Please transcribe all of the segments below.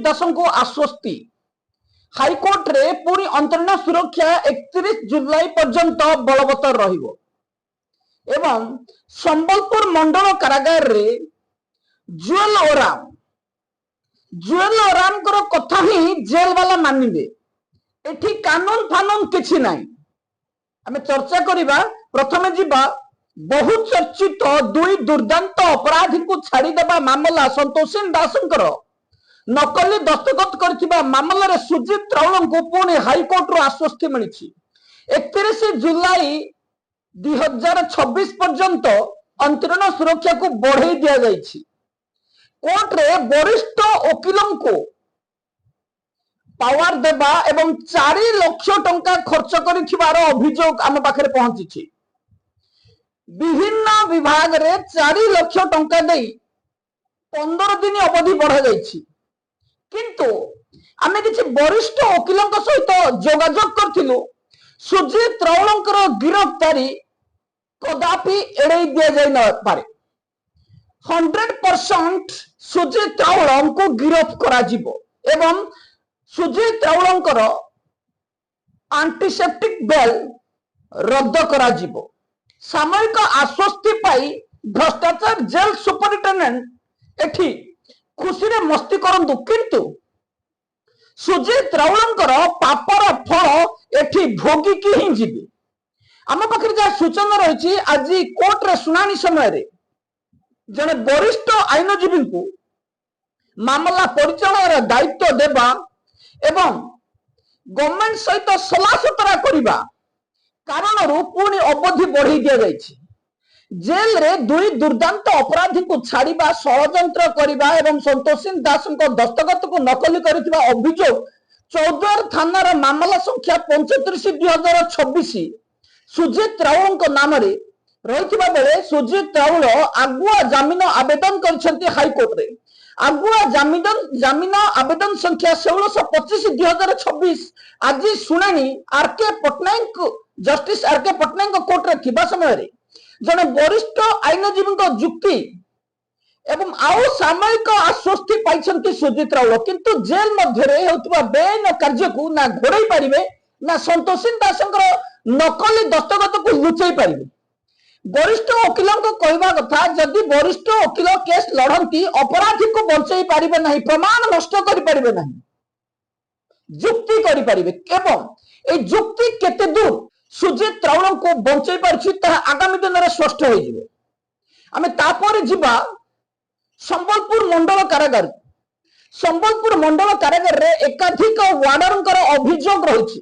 सुजीत दास को आश्वस्ति हाईकोर्ट रे पूरी अंतरीण सुरक्षा 31 जुलाई पर्यंत बलवत्तर रहिबो एवं संबलपुर मंडल कारागार रे जुएल ओराम कथा ही जेल वाला मानिबे एठी कानून फानून किछि नाही आमे चर्चा करिबा प्रथमे जिबा बहुत चर्चित दुई दुर्दांत अपराधी को छाड़ी देबा मामला संतोषी दासंकर नकली दस्तखत करथिबा मामला रे सुजीत राउल को पुणी हाईकोर्ट रो आश्वस्ति मिलिछि 31 जुलाई 2026 पर्यंत अंतरीण सुरक्षा को बढ़ाई दिया जाइछि। कोर्ट रे वरिष्ठ वकीलों को पावर देबा एवं 4 लाख टंका खर्च करिथिबार अभियोग आम पाखरे पहुंची विभिन्न विभाग रे 4 लाख टंका दे 15 दिन अवधि बढ़ा जाइछि किंतु आमे किछि वरिष्ठ वकीलों सहित जोगाजोग करथिलु सुजीत राउलंकर गिरफ्तारी कदापि एड़े दिया जाय न पारे 100% सुजीत राउल को गिरफ्त करा जिवो एवं सुजीत राउलंकर एंटीसेप्टिक बेल रद्द करा जिवो सामयिक आश्वस्ति पाई भ्रष्टाचार जेल सुपरिटेंडेंट एठी खुशी रे मस्ती करंतु किंतु सुजीत राउलंकर पापर फल एठी भोगी की ही जीवे आम पाखे जहाँ सूचना रही आज कोर्ट रे सुनानी समय रे जने वरिष्ठ आईनजीवी को मामला परिचालन दायित्व देबा एवं गवर्नमेंट सहित सलासतरा करबा कारण पुणी अवधि बढ़ी दिया जाइछि जेल रे दुई दुर्दांत अपराधी को छाड़िबा षड़यंत्र करबा एवं संतोषी दास दस्तखत को नकली करथिबा अभियोग चौद्वार थानार मामला संख्या 35/2026 सुजीत राउल नाम रे रहिथिबा बेले सुजीत राउल आगुआ जामिन आवेदन करछन्ती हाईकोर्ट रे आगुआ जामिन आवेदन संख्या 1625/2026 आज सुनानी R K Patnaik justice R K Patnaik court रे थिबा समय रे जने वरिष्ठ आईनजीवी जुक्ति एवं आउ सामयिक आश्वस्ति पाइछन्ती सुजीत राउल किंतु जेल मध्य होतबा बेन कार्य को ना घोड़ाई पारिबे ना संतोषी दासंकर नकली दस्तखत को लुचाई पारिबे वरिष्ठ वकीलों को कहवा कथा जदि वरिष्ठ वकील केस लड़ती अपराधी को बचाई पारिबे नहीं प्रमाण नष्ट करि पारिबे नहीं जुक्ति करि पारिबे एवं ए जुक्ति केते दूर सुजीत राउल को बचाई पारछि ता आगामी दिन रे स्पष्ट हो जिवो आमे तापर जिबा संबलपुर मंडल कारागार रे एकाधिक वार्डरंकर अभियोग रहिछि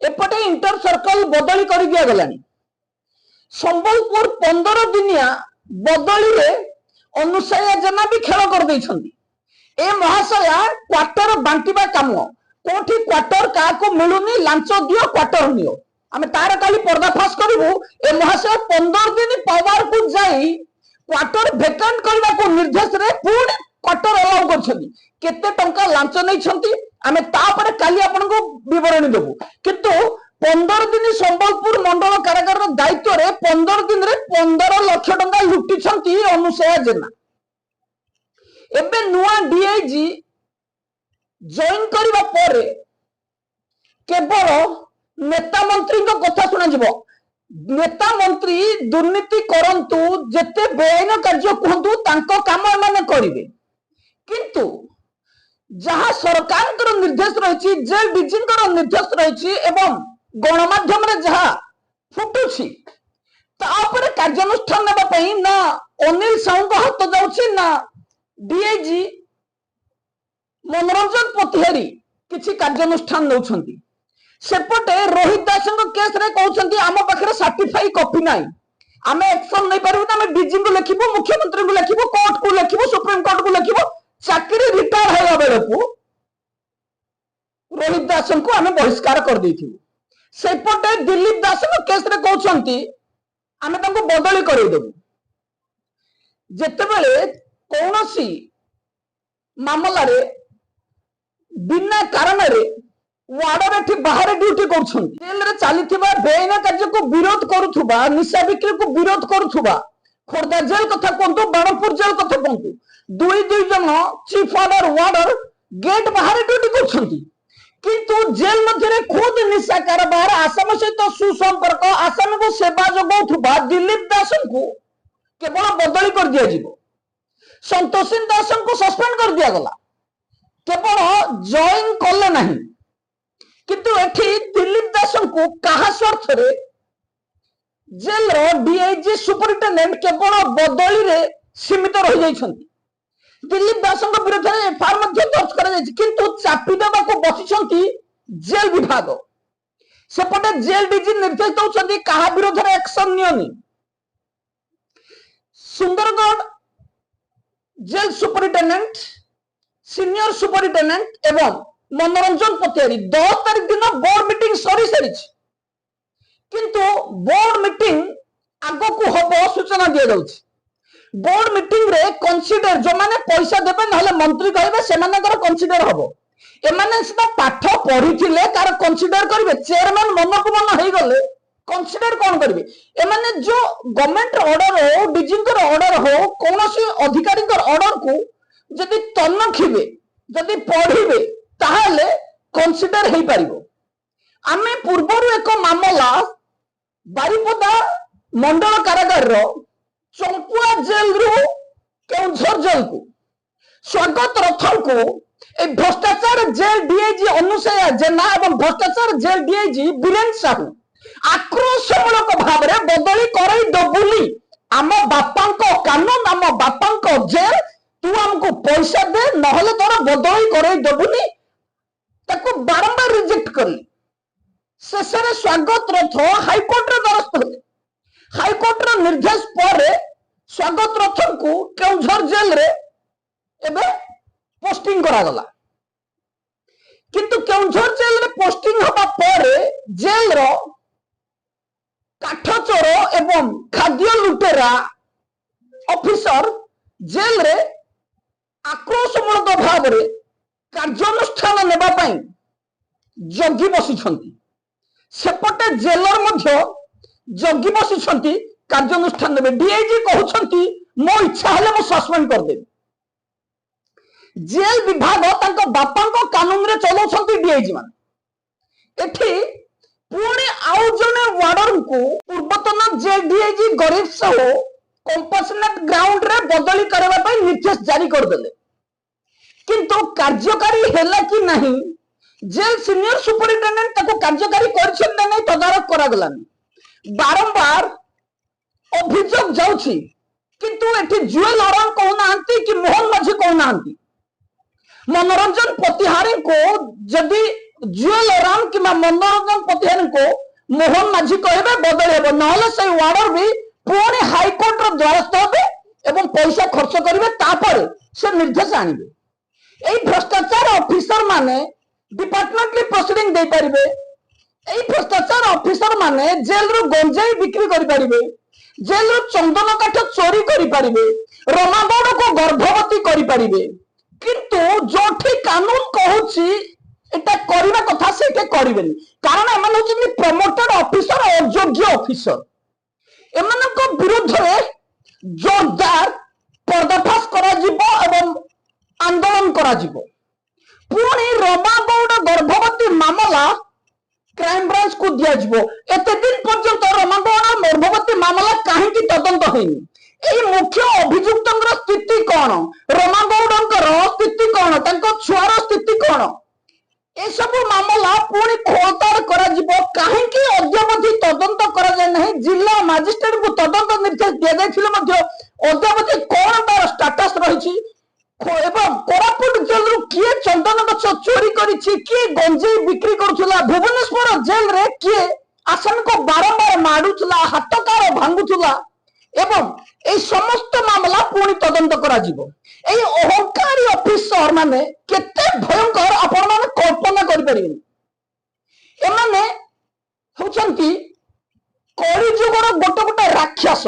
एपटे इंटर सर्कल बदली कर दिया गलानी संबलपुर 15 दिनिया बदली रे अनुसया जना भी खेल कर दैछन्ती ए महाशया क्वार्टर बांटीबा काम कोठी क्वार्टर का को मिलुनी लांच दियो क्वार्टर नियो आमे तार काली पर्दाफाश करिवु ए महाशय 15 दिन पावर को जाई क्वार्टर वेकेंट करबा को निर्देश रे पूर्ण क्वार्टर अलाउ करछन्ती केते टंका लांच नै छन्ती आमे तापर काली आपन को विवरण देबु किंतु 15 दिन संबलपुर मंडल कारागार दायित्व रे 15 दिन रे 15 लाख टंका लुटी छन्ती अनुसया जेना एबे नुआ डीआईजी जॉइन करबा परे केवल नेता मंत्री को कथा सुना जिवो नेता मंत्री दुर्नीति करंतु जेते बेआईन कार्य कहंतु तांको काम माने करिवे किंतु जहां सरकार निर्देश रही जेल डीजी निर्देश रही एवं गणमाध्यम रे जहां फुटुछि तापर कार्यानुष्ठान नेबा पई ना अनिल साहू को हाथ जाउछि ना डीआईजी मनोरंजन पोथिहारी किछि कार्यानुष्ठान नउछन्ती सेपटे रोहित दास केस रे कहउछन्ती आम पाखरे सर्टिफाई कॉपी नाही आमे एक्शन नै पारबु आमे डीजी को लेखिबो मुख्यमंत्री को लेखिबो कोर्ट को लेखिबो सुप्रीम कोर्ट को लेखिबो चाकरी रिटायर होला बेले को रोहित दास को आमे बहिष्कार कर देथिबो सेपटे दिलीप दास केस रे कहउछन्ती आमे तांको बदली करै देबु जेतेबेले कोनोसी मामला रे बिना कारण रे वार्डर एठी बाहर ड्यूटी करछन्ती जेल रे चलीथिबा बेआईन कार्य को विरोध करूथुबा निशा बिक्री को विरोध करूथुबा खोर्धा जेल कथा कोंतु बाणपुर जेल कथा कोंतु दुई जन चीफ वार्डर गेट बाहर ड्यूटी करछंती किंतु जेल मध्य खुद निशा कारबार आसाम सहित सुसंपर्क आसाम को सेवा जोगाउथुबा दिलीप दास को केवल बदली कर दिया जीवो संतोषी दास को सस्पेंड कर दिया गला केवल जॉइन कले नहीं किंतु एठी दिलीप दास को कहा स्वार्थ रे जेल रो डीआईजी सुपरिटेंडेंट केवल बदली रे सीमित रही जाइछंती दिलीप दास विरुद्ध में एफआईआर दर्ज कर किंतु चापी देवा बसी जेल विभाग सेपटे जेल डीजी निर्देश दौरान क्या विरोध में एक्शन नियनि Sundargarh jail superintendent senior superintendent एवं मनोरंजन पतियारी 10 तारीख दिन बोर्ड मीटिंग सरी सारी किंतु बोर्ड मीटिंग आग को हम सूचना दि जाउछि बोर्ड मीटिंग रे कंसीडर जो माने पैसा देबे नहले मंत्री कहबे सेमानकर कंसीडर हबो एमाने सिना पाठ पढिथिले कार कंसीडर करिवे चेयरमैन मन को मन हेई गले कंसीडर कोन करिवे एमाने जो गवर्नमेंट ऑर्डर हो डीजीकर ऑर्डर हो कोनोसी अधिकारी ऑर्डर को जदि तनखिबे जदि पढिबे ताहाले कंसीडर हेई पारिबो आमे पूर्वरु एक मामला बारिपदा मंडल कारागार रो चंपुआ जेल रु केउझर जेल को स्वागत रथन को ए भ्रष्टाचार जेल डीआईजी अनुसया जेना एवं भ्रष्टाचार जेल डीआईजी बीरेन्द्र साहू आक्रोशमूलक भाव में बदली करई दबुली आम बापांको कानून आम बापांको जेल तू हमको पैसा दे नहले तोर बदली करई दबुनी ताको बारंबार रिजेक्ट करली शेषे स्वागत रथ हाईकोर्ट रे द्वारस्थ होले हाईकोर्ट रो निर्देश पर स्वागत रथन को केउझर जेल रे एबे पोस्टिंग करा गला किंतु केउझर जेल रे पोस्टिंग होबा पर जेल रो काठ चोर एवं खाद्य लुटेरा ऑफिसर जेल रे आक्रोशमूलक भाव रे कार्यानुष्ठान नेबा पई जगी बसिछंती सेपटे जेलर मध्य जगी बसी कार्यानुष्ठान देवे डीआईजी कहउछंती मो इच्छा हेले मो सस्पेंड कर देबे जेल विभाग तांको बापांको कानून रे चलौछंती डीआईजी मान एठी पुणी आउ जने वार्डन को पूर्वतन जेल डीआईजी गरीब साहू कंपैशनेट ग्राउंड रे बदली करबा पई निर्देश जारी कर देले किंतु कार्यकारी हैला कि नहीं जेल सीनियर सुपरिटेंडेंट ताको कार्यकारी करछन नै तदारक करा गलानी बारंबार अभियोग जाउछि किंतु एठी जुएल ओराम कहउनांती कि मोहन माझी कहउनांती मनोरंजन पतिहारी को जदि जुएल ओराम कि मनोरंजन पतिहारी को मोहन माझी कहबे बदल हेबो नहले से वार्डर भी पुणी हाईकोर्ट रो द्वारस्थ हेबे एवं पैसा खर्च करिवे तापर से निर्देश आनिबे एई भ्रष्टाचार ऑफिसर माने डिपार्टमेंटली प्रोसीडिंग दे पारिबे एई भ्रष्टाचार ऑफिसर माने जेल रो गंजाई बिक्री करि पारिबे जेल रो चंदन काठ चोरी करि पारिबे रमागौड़ को गर्भवती करि पारिबे किंतु जोठी कानून कहूची एटा करिबा कथा सेटे करिबेनी कारण एमान होचनी प्रमोटेड ऑफिसर अयोग्य ऑफिसर एमानक विरुद्ध रे जोरदार पर्दाफाश करा जिवो एवं आंदोलन करा जिवो पुणी रमागौड़ गर्भवती मामला क्राइम ब्रांच को दिया जिवो एते दिन पर्यंत रमागौड़ गर्भवती मामला काहेकि तदंत होइनी एई मुख्य अभियुक्तंकर स्थिति कोन रमागौड़ंकर स्थिति कोन तांको छुआर स्थिति कोन ए सब मामला पुणी खोलतार करा जिवो काहेकि अद्यावधि तदंत करा जाय नहीं जिला मजिस्ट्रेट को तदंत निर्देश दिया जायथिले मध्ये अद्यावधि कोन तार स्टेटस रहिछि एवं कोरापुट जेल रु किए चंदन गछ चोरी करिछि किए गंजेई बिक्री करूथला भुवनेश्वर जेल रे किए आसन को बारंबार माडुथला हाथकार भांगुथला एवं ए समस्त मामला पुणी तदंत करा जिवो ए अहंकारी ऑफिसर माने केते भयंकर आपण माने कल्पना करि परिबेनी एमाने होचंती कଳି जुगर गोटे गोटे राक्षस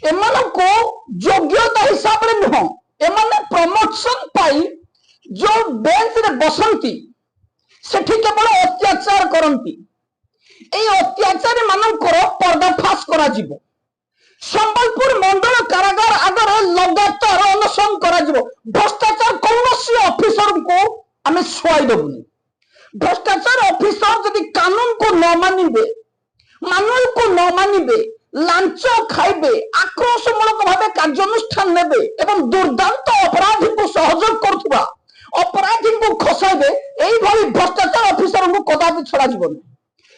एमानको योग्यता हिसाब रे नुह एमाने प्रमोशन पाई जो बेंच रे बसंती सेठी केवल अत्याचार करंती ए अत्याचारी मानकर पर्दाफाश करा जिवो संबलपुर मंडल कारागार आगे लगातार अनशन भ्रष्टाचार कौन ऑफिसर को आम शुआईदेबुनि भ्रष्टाचार ऑफिसर जदि कानून को न मानिबे मानुअल को न मानिबे लांच खाइबे आक्रोशमूलक भाव कार्यानुष्ठान नेबे एवं दुर्दांत अपराधी को सहयोग करुवा अपराधी को खसाइबे एई भ्रष्टाचार ऑफिसर को कदापि छड़ा जीवन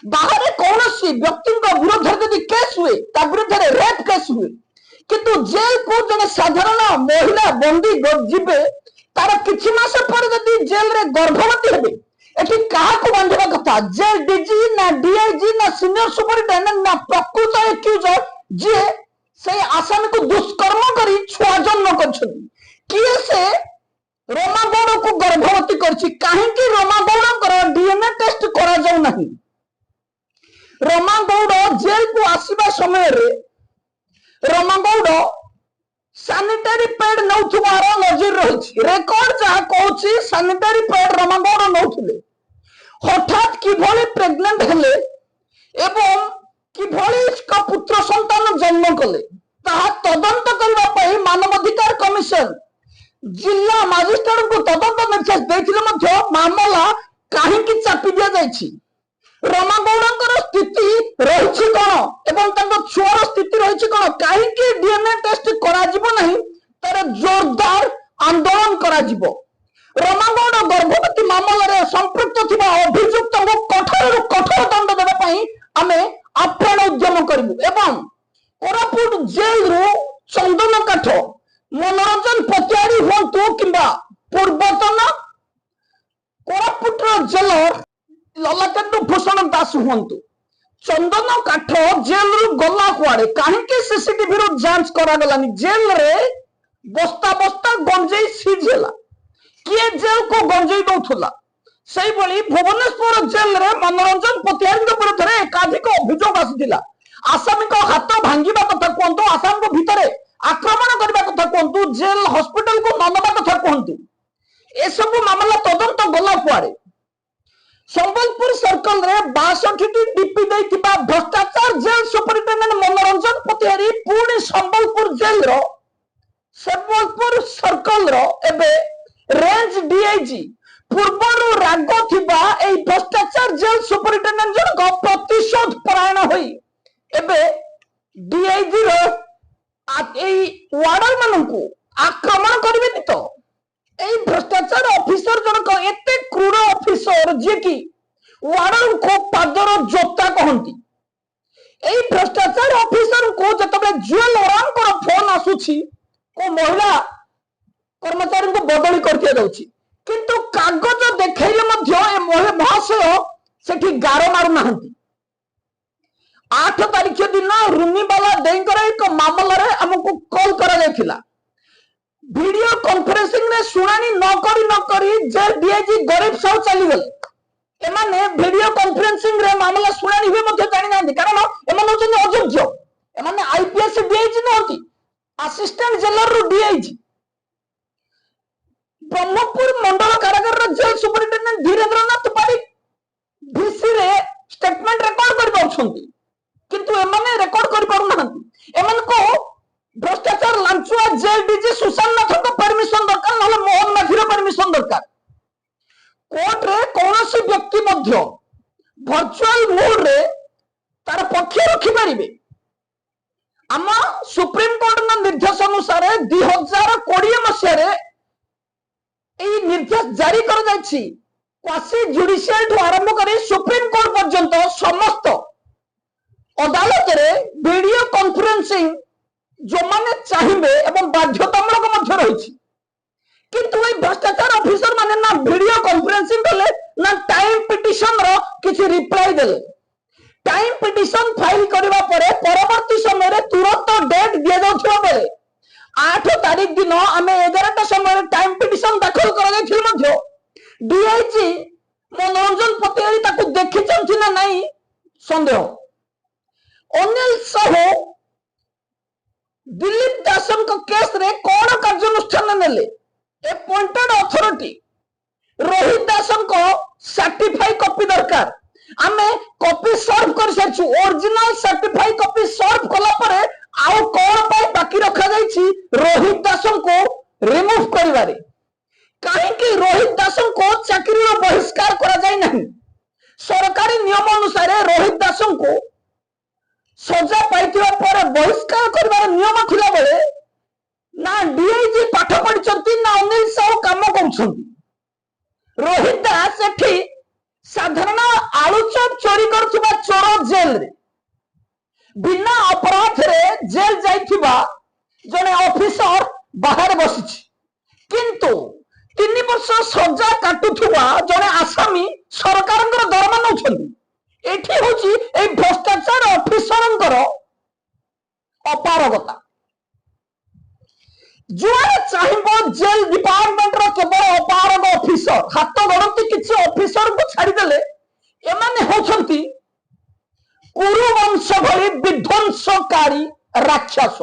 बाहर कौन व्यक्ति विरोध यदि केस हुए विरुद्ध रेप केस हुए किंतु जेल को जने साधारण महिला बंदी जीवे तार किछि मास पर यदि जेल रे गर्भवती हेबे एठी काहा को बांधवा कथा जेल डीजी ना डीआईजी ना सीनियर सुपरिटेंडेंट ना प्रकृत एक्यूजर जे से आसामी को दुष्कर्म करी छुआ जन्म करछन किए से रोमा गौड़ को गर्भवती करछि काहे कि रोमा गौड़ कर डीएनए टेस्ट करा जाउ नहीं रोमा गौड़ जेल को आसीबा समय रे रोमा गौड़ सैनिटरी पैड नौथुबार नजर रही रेकर्ड जहाँ कहूँ सैनिटरी पैड रोमा गौड़ नौथिले हठात किभली प्रेग्नेंट हेले एवं किभली पुत्र संतान जन्म कले ताहा तदंत करबा पई मानवाधिकार कमिशन जिला मजिस्ट्रेट को तदंत निर्देश देथिले मध्य मामला काहेकि चापी दिया जायछि रोमा गौड़ स्थिति रही कौन एवं छुआर स्थिति रही कौन कहीं डीएनए टेस्ट तार जोरदार आंदोलन रोमा गौड़ गर्भवती मामलें संपृक्त थिबा अभियुक्त को कठोर कठोर दंड देवाई आम आप्राण उद्यम करूँ एवं कोरापुट जेल रु चंदन काठ मनोरंजन पतियारी हूँ कि पूर्वतन कोरापुट जेलर ललाटेंदु भूषण दास हूँ चंदन काठ जेल रु गला कुआड़े कहीं सीसीटीवी रु जांच करागलानी जेल रे बस्ता बस्ता गंजेई सीज है किए जेल को गंजेई दौला से भुवनेश्वर जेल रे मनोरंजन पतियारी विरुद्ध में एकाधिक अभियोग आसाला आसामी हाथ भांगा कथा कहतु आसाम भितर आक्रमण करने कथा कहतु जेल हॉस्पिटल को नवा कथा कहतु एसबू मामला तदंत गला कुआड़े संबलपुर सर्कल रे 62 डीपी देइतिबा भ्रष्टाचार जेल सुपरिटेंडेंट मनोरंजन पतियारी पुणी संबलपुर जेल रो संबलपुर सर्कल रो एबे रेंज डीआईजी पूर्वरु राग थिबा ए भ्रष्टाचार जेल सुपरिटेंडेंट जन प्रतिशोध परायण होई एबे डीआईजी रो ए वार्डर मानकु आक्रमण करबेनी तो এই ভ্রষ্টাচার অফিসর জনক এতে ক্রূর অফিসর যে কি ওয়ার্ডন কো পাদর জোতা কহନ୍ତି এই ভ্রষ্টাচার অফিসর কো যেতবে জুয়েল ওরাঙ্কর ফোন আসুছি কো মহিলা কর্মচারী को বদলি করতে যাଉଛି কিন্তু কাগজ দেখাইলে মধ্য এ মহাশয় সেটি গার মারু নাহাନ୍ତି 8 তারিখ দিন रुनीबाला देंकर एक मामला रे हमको कॉल करा जायथिला वीडियो कॉन्फ्रेंसिंग रे सुनानी न करी जेल डीआईजी गरीब साहू चली गले एमाने वीडियो कॉन्फ्रेंसिंग रे मामला सुनानी हुए मध्य जानि नांदी कारण एमाने होचन अयोग्य एमाने आईपीएस डीआईजी नहती असिस्टेंट जेलर रु डीआईजी ब्रह्मपुर मंडल कारागार रे jail superintendent Dhirendranath Pareek VC रे स्टेटमेंट रिकॉर्ड कर पाउछंती किंतु एमाने रिकॉर्ड कर पारु नांदी एमाने को भ्रष्टाचार लांचुआ जेल डीजी सुशांत नाथ को परमिशन दरकार ना मोहन माझी परमिशन दरकार कोर्ट रे कौन व्यक्ति मध्य वर्चुअल मोड रे तार पक्ष रखी पारिबे आम सुप्रीम कोर्ट ना निर्देश अनुसार 2020 मसीह निर्देश जारी कर जायछि क्वासी जुडिशियल ठू आरंभ कर सुप्रीम कोर्ट पर्यंत समस्त अदालत रे वीडियो कॉन्फ्रेंसिंग जो माने चाहिए एवं बाध्यतामूलक मध्य रही किंतु ए भ्रष्टाचार ऑफिसर माने ना वीडियो कॉन्फ्रेंसिंग कले ना टाइम पिटिशन रो किसी रिप्लाई देले टाइम पिटिशन फाइल करबा परे परवर्ती समय रे तुरंत डेट दिया जाउथबा बेले 8 तारिख दिन आमे 11टा समय टाइम पिटिशन दाखल करा जायथिल मध्य डीआईजी मनोरंजन पतियारी ताकू देखि चंथि ना नहीं संदेह अनिल साहू दिलीप दासन को केस रे कौन कार्यानुष्ठान नेले अपॉइंटेड अथॉरिटी रोहित दासन को सर्टिफाई कॉपी दरकार आमे कॉपी सर्व कर सारछु ओरिजिनल सर्टिफाई कॉपी सर्व कला परे आउ कौन पाई बाकी रखा जाइछि रोहित दास को रिमूव करिवारे कहीं रोहित दास को चाकरी बहिष्कार करा जाय नहीं। सरकारी नियम अनुसार रोहित दास को सजा पाइथिबा पर बहिष्कार करिवार नियम थिला बेले ना डीआईजी पाठ पढ़िचंती ना अनिल साहू काम करूछंती। रोहित दास एठी साधारण आलू चप चोरी करथुबा चोर जेल रे बिना अपराध रे जेल जाइथिबा जने ऑफिसर बाहर बसिछि किंतु 3 वर्ष सजा काटुथुबा जने आसामी सरकारंकर दरमा नउछंती। एठी होची ए भ्रष्टाचार ऑफिसरंकर अपारगता। जुआरे चाहिबो जेल डिपार्टमेंट रो केवल अपारग ऑफिसर हाथ गणती किछि ऑफिसर को छाड़ी देले एमाने होछंती कुरुवंश भली विध्वंसकारी राक्षस।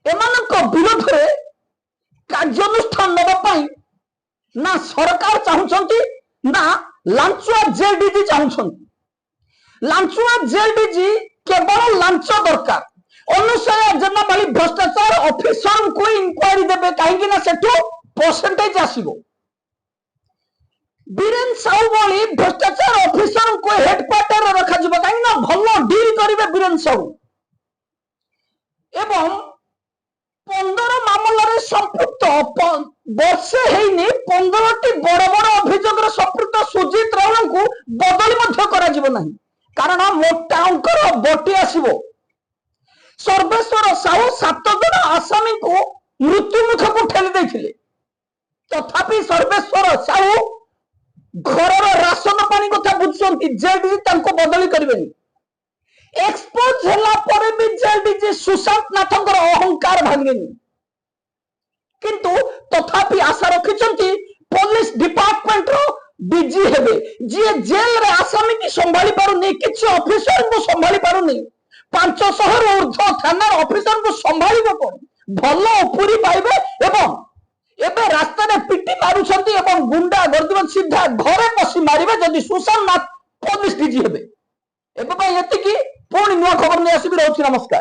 एमानक विरोध रे कार्यानुष्ठान नेबा पई ना सरकार चाहुछंती ना लांचुआ जेल डीजी चाहुछंती। लांचुआ जेल डीजी केवल लांच दरकार अनुसार जना भली भ्रष्टाचार ऑफिसर को इंक्वायरी देबे काहेकि ना सेठो परसेंटेज आसीबो। बीरेन साहू भली भ्रष्टाचार ऑफिसर को हेडक्वार्टर रे रखा जिवो काहेकि ना भलो डील करिवे बीरेन साहू। एवं 15 मामला रे संपृक्त वर्षे हेइनी 15 टी बड़ बड़ अभियोग रे संपृक्त सुजीत रावण को बदली मध्य करा जिवो नाही कारण मोटा अंकर बटी आसीबो। सर्वेश्वर साहू 7 जन आसामी को मृत्यु मुख को ठेली देथिले तथापि सर्वेश्वर साहू घर राशन पानी कथा बुझुछंती जेडीजी तांको बदली करबेनी। एक्सपोज होला पर भी जेडीजी सुशांत नाथंकर अहंकार भांगेनी किंतु तथापि आशा रखिछंती पुलिस डिपार्टमेंट रो डीजी हेबे जे जेल रे आसामी की संभाली पारुनी किछि ऑफिसर को संभाली पारुनी 500 ऊर्ध्व थाना ऑफिसर को संभालिबो कोन भल उपरी पाइबे एवं एबे रास्ता रे पिटी मारुछंती एवं गुंडा गर्दीवन सीधा घरे पसी मारिबे जदि सुशांत नाथ पुलिस डीजी हेबे एबे भाई एति की पुणी नुआ खबर नै आसीबी रहउछि। नमस्कार।